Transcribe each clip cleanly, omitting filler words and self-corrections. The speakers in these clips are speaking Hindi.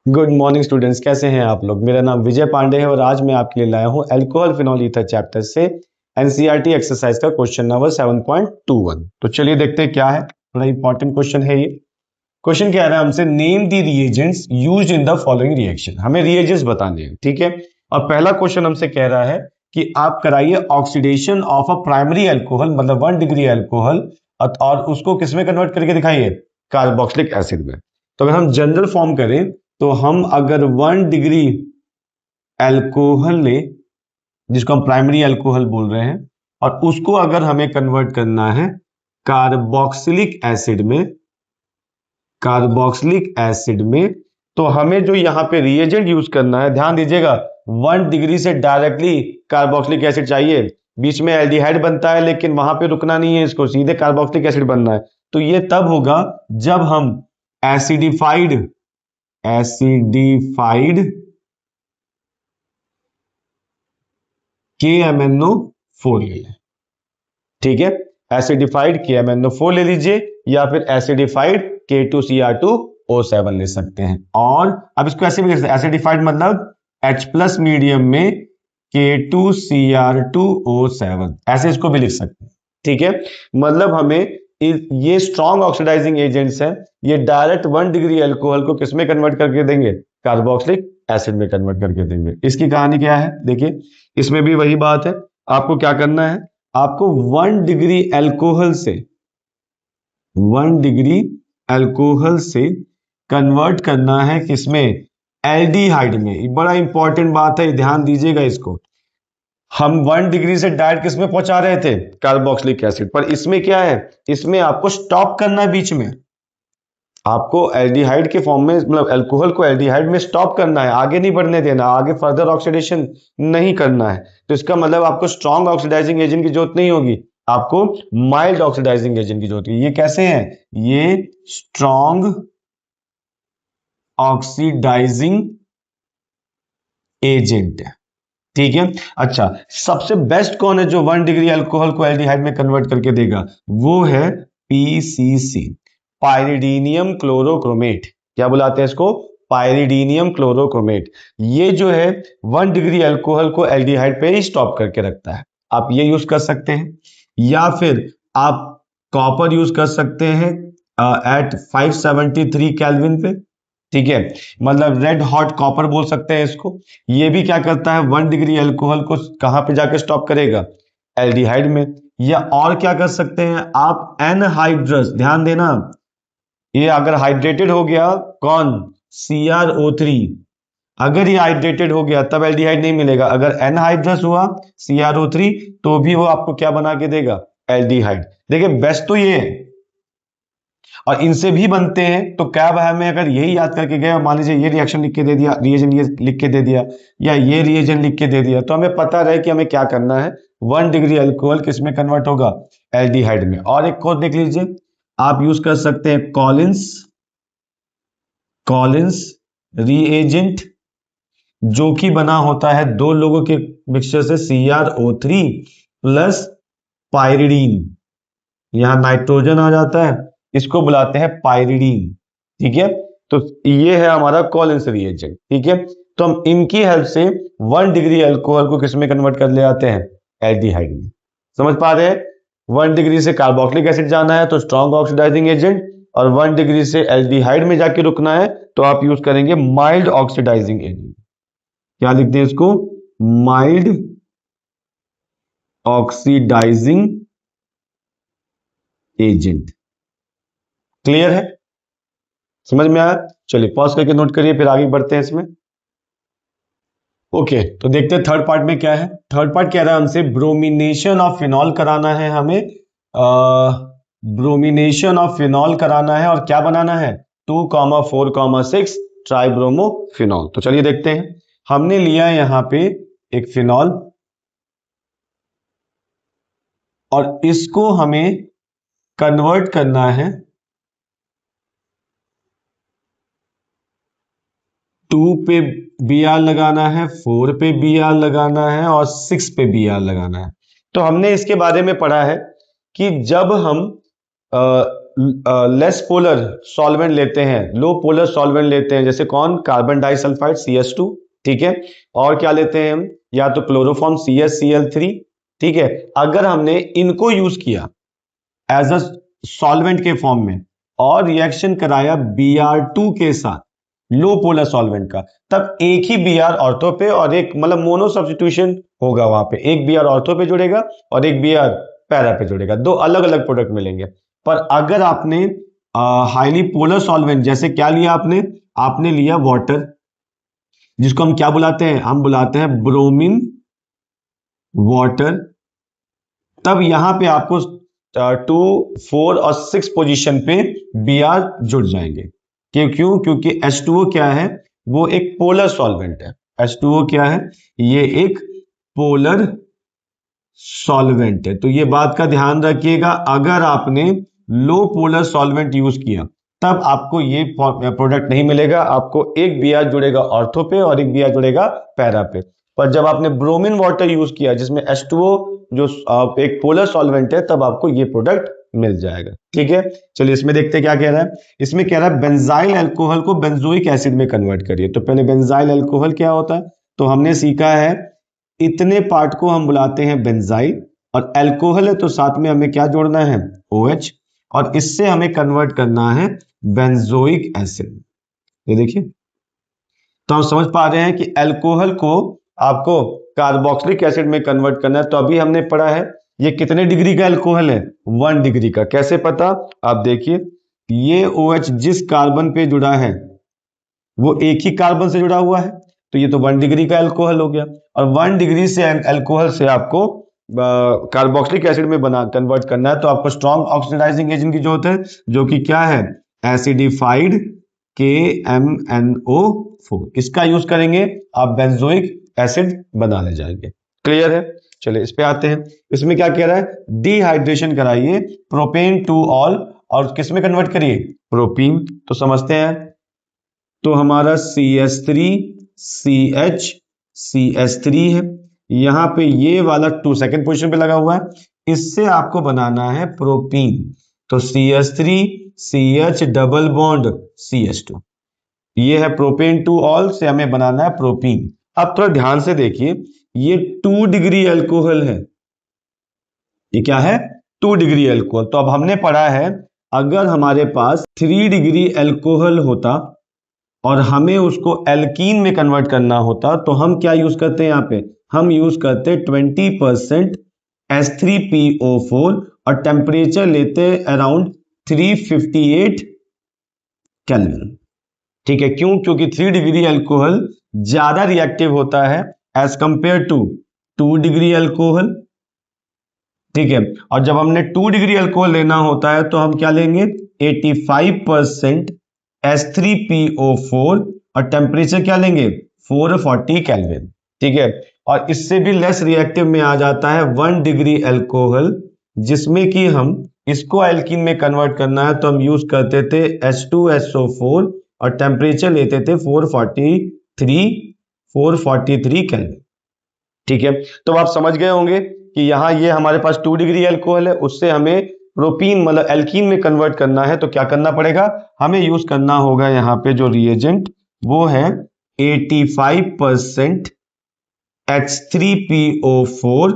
गुड मॉर्निंग स्टूडेंट्स, कैसे हैं आप लोग। मेरा नाम विजय पांडे है और आज मैं आपके लिए लाया हूं अल्कोहल फिनॉल ईथर चैप्टर से एनसीईआरटी एक्सरसाइज का क्वेश्चन नंबर 7.21। तो चलिए देखते हैं क्या है। बड़ा इंपॉर्टेंट क्वेश्चन है ये। क्वेश्चन क्या है हमसे, name the reagents used in the following reaction. हमें रिएजेंट्स बताने हैं, ठीक है। और पहला क्वेश्चन हमसे कह रहा है कि आप कराइए oxidation of a primary alcohol, मतलब 1 डिग्री अल्कोहल, और उसको किस में कन्वर्ट करके दिखाइए, कार्बोक्सिलिक एसिड में। तो अगर हम जनरल फॉर्म करें तो हम अगर 1 डिग्री अल्कोहल ले, जिसको हम प्राइमरी अल्कोहल बोल रहे हैं, और उसको अगर हमें कन्वर्ट करना है कार्बोक्सिलिक एसिड में, कार्बोक्सिलिक एसिड में, तो हमें जो यहां पे रिएजेंट यूज करना है, ध्यान दीजिएगा, 1 डिग्री से डायरेक्टली कार्बोक्सिलिक एसिड चाहिए। बीच में एल्डिहाइड बनता है लेकिन वहां पे रुकना नहीं है, इसको सीधे कार्बोक्सिलिक एसिड बनना है। तो ये तब होगा जब हम एसिडिफाइड KMnO4 ले लें, ठीक है। एसिडिफाइड KMnO4 ले लीजिए या फिर एसिडिफाइड K2Cr2O7 ले सकते हैं। और अब इसको ऐसे भी लिख सकते हैं, एसिडिफाइड मतलब H+ मीडियम में K2Cr2O7, ऐसे इसको भी लिख सकते हैं, ठीक है। मतलब हमें ये स्ट्रॉन्ग ऑक्सीडाइजिंग एजेंट्स हैं, ये डायरेक्ट 1 डिग्री अल्कोहल को किसमें कन्वर्ट करके देंगे, कार्बोक्सिलिक एसिड में कन्वर्ट करके देंगे। इसकी कहानी क्या है देखिए, इसमें भी वही बात है। आपको क्या करना है, आपको 1 डिग्री अल्कोहल से 1 डिग्री अल्कोहल से कन्वर्ट करना है किसमें, एल्डिहाइड में। बड़ा इंपॉर्टेंट बात है, ध्यान दीजिएगा इसको। हम 1 डिग्री से डायरेक्ट किसमें पहुंचा रहे थे, कार्बोक्सिलिक एसिड, पर इसमें क्या है, इसमें आपको स्टॉप करना है बीच में। आपको एल्डिहाइड के फॉर्म में, मतलब अल्कोहल को एल्डिहाइड में स्टॉप करना है, आगे नहीं बढ़ने देना, आगे फर्दर ऑक्सीडेशन नहीं करना है। तो इसका मतलब आपको स्ट्रॉन्ग ऑक्सीडाइजिंग एजेंट की जरूरत नहीं होगी, आपको माइल्ड ऑक्सीडाइजिंग एजेंट की जरूरत है। ये कैसे हैं, ये स्ट्रॉन्ग ऑक्सीडाइजिंग एजेंट है, ठीक है। अच्छा, सबसे बेस्ट कौन है जो 1 डिग्री अल्कोहल को एल्डिहाइड में कन्वर्ट करके देगा, वो है PCC, पाइरिडीनियम क्लोरोक्रोमेट। क्या बुलाते हैं इसको, पाइरिडीनियम क्लोरोक्रोमेट। ये जो है 1 डिग्री अल्कोहल को एल्डिहाइड पे ही स्टॉप करके रखता है। आप ये यूज कर सकते हैं, या फिर आप कॉपर यूज कर सकते हैं एट 573 केल्विन पे, ठीक है। मतलब रेड हॉट कॉपर बोल सकते हैं इसको। ये भी क्या करता है, 1 डिग्री अल्कोहल को कहां पे जाके स्टॉप करेगा, एल्डिहाइड में। या और क्या कर सकते हैं आप, एनहाइड्रस, ध्यान देना, ये अगर हाइड्रेटेड हो गया, कौन, CrO3, अगर ये हाइड्रेटेड हो गया तब एल्डिहाइड नहीं मिलेगा। अगर एनहाइड्रस हुआ CrO3 तो भी वो आपको क्या बना के देगा, एल्डिहाइड। देखिए बेस्ट तो ये है, और इनसे भी बनते हैं। तो क्या हमें अगर यही याद करके गए, मान लीजिए ये रिएक्शन लिख के दे दिया, रिएजेंट ये लिख के दे दिया, या ये रिएजेंट लिख के दे दिया, तो हमें पता रहे कि हमें क्या करना है। 1 डिग्री अल्कोहल किस में कन्वर्ट होगा, एल्डिहाइड में। और एक और देख लीजिए, आप यूज कर सकते हैं कॉलिंस रिएजेंट, जो कि बना होता है दो लोगों के मिक्सचर से, CrO3 प्लस पाइरिडीन, यहां नाइट्रोजन आ जाता है, इसको बुलाते हैं पाइरिडीन, ठीक है। तो ये है हमारा कॉलिंस रिएजेंट, ठीक है। तो हम इनकी हेल्प से 1 डिग्री अल्कोहल को किसमें कन्वर्ट कर ले आते हैं, एल्डिहाइड में। समझ पा रहे हैं, 1 डिग्री से कार्बोक्सिलिक एसिड जाना है तो स्ट्रॉन्ग ऑक्सीडाइजिंग एजेंट, और 1 डिग्री से एल्डिहाइड में जाके रुकना है तो आप यूज करेंगे माइल्ड ऑक्सीडाइजिंग एजेंट। क्या लिखते हैं इसको, माइल्ड ऑक्सीडाइजिंग एजेंट। क्लियर है, समझ में आया। चलिए पॉज करके नोट करिए, फिर आगे बढ़ते हैं इसमें। ओके, तो देखते हैं थर्ड पार्ट में क्या है। थर्ड पार्ट कह रहा है हमसे ब्रोमिनेशन ऑफ फिनॉल कराना है हमें, ब्रोमिनेशन ऑफ फिनॉल कराना है, और क्या बनाना है, 2,4,6 ट्राइब्रोमोफिनॉल। तो चलिए देखते हैं। हमने लिया है यहां पे एक फिनॉल, और इसको हमें कन्वर्ट करना है 2 पे Br लगाना है, 4 पे Br लगाना है, और 6 पे Br लगाना है। तो हमने इसके बारे में पढ़ा है कि जब हम लेस पोलर सॉल्वेंट लेते हैं, लो पोलर सॉल्वेंट लेते हैं, जैसे कौन, कार्बन डाइसल्फाइड CS2, ठीक है, और क्या लेते हैं हम, या तो क्लोरोफॉर्म CsCl3, ठीक है। अगर हमने इनको यूज किया एज अ सॉल्वेंट के फॉर्म में और रिएक्शन कराया Br2 के साथ, लो पोलर सॉल्वेंट का, तब एक ही Br ऑर्थो पे और एक मतलब मोनो सब्स्टिट्यूशन होगा वहां पे, एक Br ऑर्थो पे जुड़ेगा और एक Br पैरा पे जुड़ेगा, दो अलग अलग प्रोडक्ट मिलेंगे। पर अगर आपने हाईली पोलर सॉल्वेंट, जैसे क्या लिया आपने, आपने लिया वाटर, जिसको हम क्या बुलाते हैं, हम बुलाते हैं ब्रोमीन वाटर, तब यहां पे आपको 2, 4 और 6 पोजीशन पे Br जुड़ जाएंगे। क्यों? क्योंकि H2O क्या है, वो एक पोलर सॉल्वेंट है। H2O क्या है, ये एक पोलर सॉल्वेंट है। तो ये बात का ध्यान रखिएगा, अगर आपने लो पोलर सॉल्वेंट यूज किया तब आपको ये प्रोडक्ट नहीं मिलेगा, आपको एक Br जुड़ेगा ऑर्थो पे और एक Br जुड़ेगा पैरा पे। पर जब आपने ब्रोमीन वाटर यूज किया जिसमें H2O जो एक पोलर सॉल्वेंट है, तब आपको ये प्रोडक्ट मिल जाएगा, ठीक है। चलिए इसमें देखते हैं क्या कह रहा है। इसमें कह रहा है बेंजाइल अल्कोहल को बेंजोइक एसिड में कन्वर्ट करिए। तो पहले बेंजाइल अल्कोहल क्या होता है, तो हमने सीखा है इतने पार्ट को हम बुलाते हैं बेंजाइल, और अल्कोहल है तो साथ में हमें क्या जोड़ना है, OH, और इससे हमें कन्वर्ट करना है बेंजोइक एसिड। ये देखिए, तो हम समझ पा रहे हैं कि अल्कोहल को आपको कार्बोक्सिलिक एसिड में कन्वर्ट करना है। तो अभी हमने पढ़ा है ये कितने डिग्री का अल्कोहल है, 1 डिग्री का। कैसे पता, आप देखिए, ये OH जिस कार्बन पे जुड़ा है वो एक ही कार्बन से जुड़ा हुआ है, तो ये तो 1 डिग्री का अल्कोहल हो गया। और 1 डिग्री से अल्कोहल से आपको कार्बोक्सिलिक एसिड में बना कन्वर्ट करना है, तो आपको स्ट्रॉन्ग ऑक्सीडाइजिंग एजेंट की जरूरत है, जो कि क्या है, एसिडिफाइड KMnO4। इसका यूज करेंगे, आप बेंजोइक एसिड बनाने जाएंगे। क्लियर है। चलिए इस पे आते हैं। इसमें क्या कह रहा है, डिहाइड्रेशन कराइए प्रोपेन टू ऑल, और किस में कन्वर्ट करिए, प्रोपीन। तो समझते हैं, तो हमारा CH3CH है, यहां पे ये वाला 2 सेकंड पोजीशन पे लगा हुआ है, इससे आपको बनाना है प्रोपीन। तो CH3CH डबल बॉन्ड CH2, ये है प्रोपेन टू ऑल, से हमें बनाना है प्रोपीन। अब थोड़ा ध्यान से देखिए, ये 2 डिग्री अल्कोहल है, ये क्या है, 2 डिग्री अल्कोहल। तो अब हमने पढ़ा है, अगर हमारे पास 3 डिग्री अल्कोहल होता और हमें उसको एल्कीन में कन्वर्ट करना होता, तो हम क्या यूज करते हैं, यहां पे हम यूज करते 20% H3PO4 और टेम्परेचर लेते अराउंड 358 केल्विन। ठीक है, क्यों, क्योंकि 3 डिग्री अल्कोहल ज्यादा रिएक्टिव होता है as compare to 2 degree alcohol. ठीक है, और जब हमने 2 डिग्री अल्कोहल लेना होता है तो हम क्या लेंगे, 85% H3PO4 और टेम्परेचर क्या लेंगे, 440 केल्विन। ठीक है, और इससे भी लेस रिएक्टिव में आ जाता है 1 डिग्री अल्कोहल, जिसमें कि हम इसको एल्कीन में कन्वर्ट करना है, तो हम यूज करते थे H2SO4 और टेम्परेचर लेते थे 443 केल्विन। ठीक है, तो आप समझ गए होंगे कि यहां ये हमारे पास 2 डिग्री अल्कोहल है, उससे हमें प्रोपीन मतलब एल्कीन में कन्वर्ट करना है, तो क्या करना पड़ेगा, हमें यूज करना होगा यहाँ पे जो रिएजेंट, वो है 85% H3PO4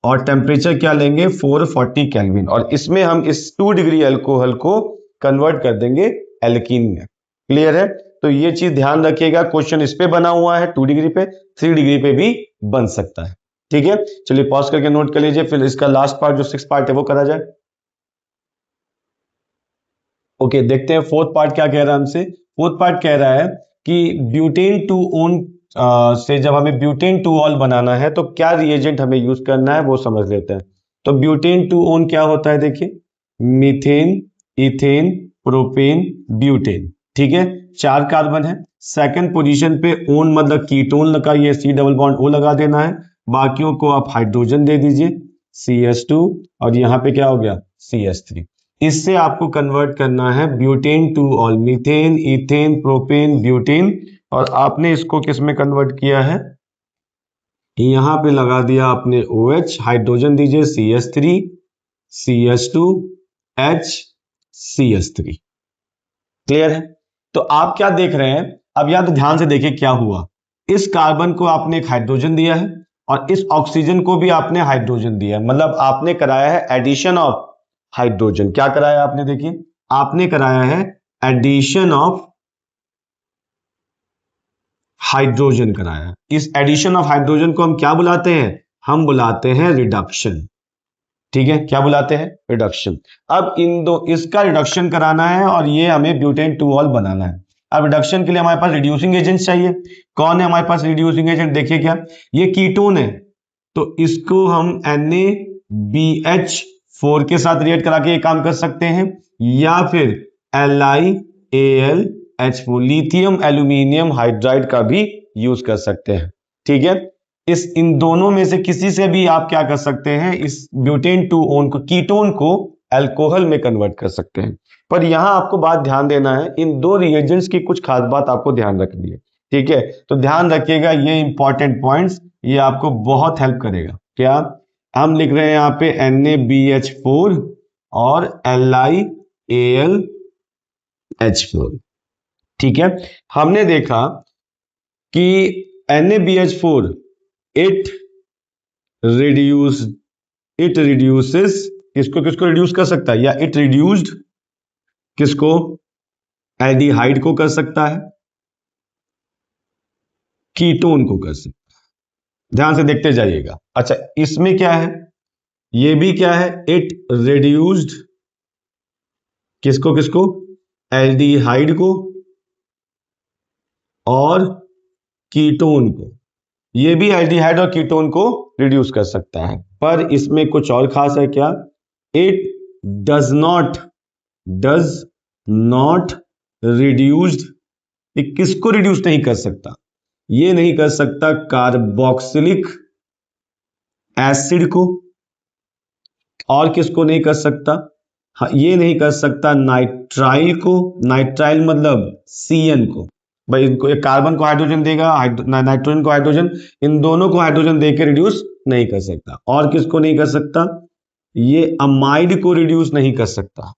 और टेम्परेचर क्या लेंगे, 440 केल्विन, और इसमें हम इस 2 डिग्री अल्कोहल को कन्वर्ट कर देंगे एल्कीन में। क्लियर है। तो ये चीज ध्यान रखिएगा, क्वेश्चन इस पे बना हुआ है 2 डिग्री पे, 3 डिग्री पे भी बन सकता है। ठीक है, चलिए पॉज करके नोट कर लीजिए, फिर इसका लास्ट पार्ट जो 6 पार्ट है वो करा जाए। ओके, देखते हैं फोर्थ पार्ट क्या कह रहा है हमसे। फोर्थ पार्ट कह रहा है कि ब्यूटेन टू ओन से जब हमें ब्यूटेन टू ऑल बनाना है तो क्या रिएजेंट हमें यूज करना है वो समझ लेते हैं। तो ब्यूटेन टू ओन क्या होता है, देखिए, मीथेन, इथेन, प्रोपेन, ब्यूटेन। ठीक है, 4 कार्बन है, सेकंड पोजीशन पे ओन मतलब कीटोन का ये C डबल बॉन्ड O लगा देना है, बाकियों को आप हाइड्रोजन दे दीजिए CH2, और यहां पे क्या हो गया CH3। इससे आपको कन्वर्ट करना है butane two all, methane, ethane, propane, butane, और आपने इसको किस में कन्वर्ट किया है, यहां पे लगा दिया आपने OH, हाइड्रोजन दीजिए CH3, CH2, HCH3। क्लियर है? तो आप क्या देख रहे हैं, अब या तो ध्यान से देखिए क्या हुआ। इस कार्बन को आपने एक हाइड्रोजन दिया है और इस ऑक्सीजन को भी आपने हाइड्रोजन दिया है, मतलब आपने कराया है एडिशन ऑफ हाइड्रोजन। क्या कराया आपने, देखिए आपने कराया है एडिशन ऑफ हाइड्रोजन कराया। इस एडिशन ऑफ हाइड्रोजन को हम क्या बुलाते हैं, हम बुलाते हैं रिडक्शन। ठीक है, क्या बुलाते हैं, रिडक्शन। अब इन दो, इसका रिडक्शन कराना है और ये हमें ब्यूटेन 2ऑल बनाना है। अब रिडक्शन के लिए हमारे पास रिड्यूसिंग एजेंट चाहिए। कौन है हमारे पास रिड्यूसिंग एजेंट, देखिए क्या, ये कीटोन है, तो इसको हम NaBH4 के साथ रिएक्ट करा के ये काम कर सकते हैं, या फिर LiAlH4 लिथियम एल्यूमिनियम हाइड्राइड का भी यूज कर सकते हैं। ठीक है, इन दोनों में से किसी से भी आप क्या कर सकते हैं, इस ब्यूटेन 2 को, कीटोन को अल्कोहल में कन्वर्ट कर सकते हैं। पर यहां आपको बात ध्यान देना है, इन दो रिएजेंट्स की कुछ खास बात आपको ध्यान रखनी है। ठीक है, तो ध्यान रखिएगा, ये इंपॉर्टेंट पॉइंट्स, ये आपको बहुत हेल्प करेगा। क्या हम लिख रहे हैं यहाँ पे NaBH4 और LiAlH4। ठीक है, हमने देखा कि NaBH4 इट रिड्यूसेस किसको किसको रिड्यूस कर सकता है, या इट रिड्यूस्ड किसको, एल्डिहाइड को कर सकता है, कीटोन को कर सकता है। ध्यान से देखते जाइएगा। अच्छा, इसमें क्या है, ये भी क्या है, इट रिड्यूस्ड किसको किसको, एल्डिहाइड को और कीटोन को। ये भी एल्डिहाइड और कीटोन को रिड्यूस कर सकता है, पर इसमें कुछ और खास है। क्या, इट डज नॉट रिड्यूस्ड, ये किसको रिड्यूस नहीं कर सकता, ये नहीं कर सकता कार्बोक्सिलिक एसिड को, और किसको नहीं कर सकता, हाँ, ये नहीं कर सकता नाइट्राइल को, नाइट्राइल मतलब CN को। भाई इनको, एक कार्बन को हाइड्रोजन देगा, नाइट्रोजन को हाइड्रोजन, इन दोनों को हाइड्रोजन देकर रिड्यूस नहीं कर सकता। और किसको नहीं कर सकता, ये अमाइड को रिड्यूस नहीं कर सकता।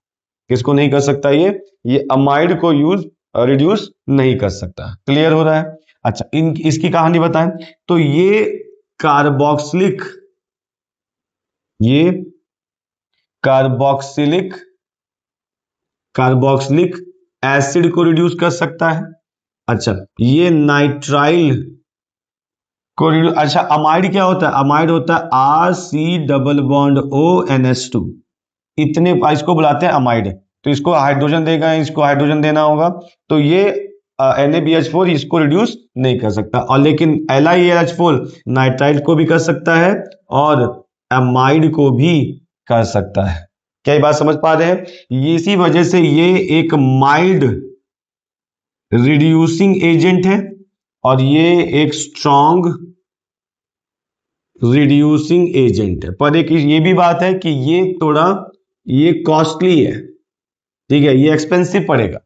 किसको नहीं कर सकता, ये अमाइड को रिड्यूस नहीं कर सकता। क्लियर हो रहा है? अच्छा, इसकी कहानी बताएं तो ये कार्बोक्सिलिक एसिड को रिड्यूस कर सकता है। अच्छा, ये नाइट्राइल को रिड्यूस, अच्छा अमाइड क्या होता है, अमाइड होता है RC+ONS2, इतने इसको बुलाते हैं अमाइड। तो इसको हाइड्रोजन देगा, इसको हाइड्रोजन देना होगा, तो ये NaBH4 इसको रिड्यूस नहीं कर सकता। और लेकिन LiAlH4 नाइट्राइल को भी कर सकता है और अमाइड को भी कर सकता है। क्या ये बात समझ पा रहे हैं? इसी वजह से ये एक माइल्ड रिड्यूसिंग एजेंट है और ये एक स्ट्रॉन्ग रिड्यूसिंग एजेंट है। पर एक ये भी बात है कि ये कॉस्टली है। ठीक है, ये एक्सपेंसिव पड़ेगा।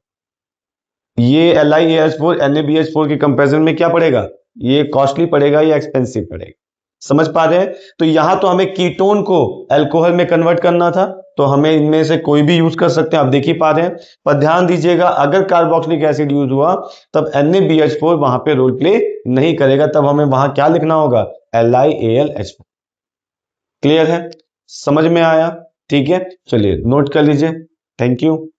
ये LiAlH4 NaBH4 के कंपैरिजन में क्या पड़ेगा, ये कॉस्टली पड़ेगा, ये एक्सपेंसिव पड़ेगा। समझ पा रहे हैं? तो यहां तो हमें कीटोन को अल्कोहल में कन्वर्ट करना था, तो हमें इनमें से कोई भी यूज कर सकते हैं, आप देख ही पा रहे हैं। पर ध्यान दीजिएगा, अगर कार्बोक्सिलिक एसिड यूज हुआ तब NaBH4 वहां पे रोल प्ले नहीं करेगा, तब हमें वहां क्या लिखना होगा, LiAlH4। क्लियर है? समझ में आया? ठीक है, चलिए नोट कर लीजिए। Thank you.